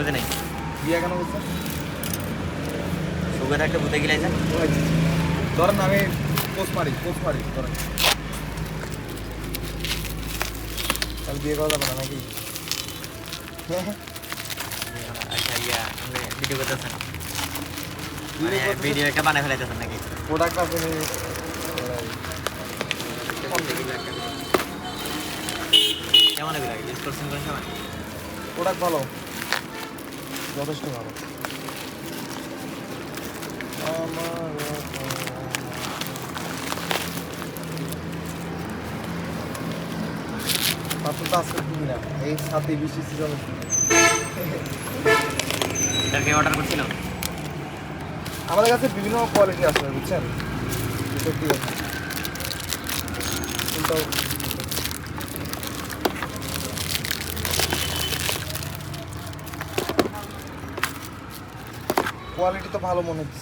বুঝে নাই বিয়া কেন করছে? সুগার একটা ভূতে গিলাই যান। ধরেন আমি পোস্ট মারি ধরেন তাহলে বিয়ে করা যাবে না নাকি? আচ্ছা ইয়া আপনি ভিডিও করতেছেন, মানে ভিডিও একটা বানায় ফেলাইতেছেন নাকি? প্রোডাক্ট আছে কেমন এগুলো ইউজ করছেন কোন সময়? প্রোডাক্ট ভালো, যথেষ্ট ভালো। মাত্র তো আজকে কিনি না, এই সাথে বৃষ্টি সিজন এটার কে অর্ডার করছিল? আমাদের কাছে বিভিন্ন কোয়ালিটি আছে বুঝছেন, সত্যি কথা। কিন্তু কোয়ালিটি তো ভালো মনে হচ্ছে।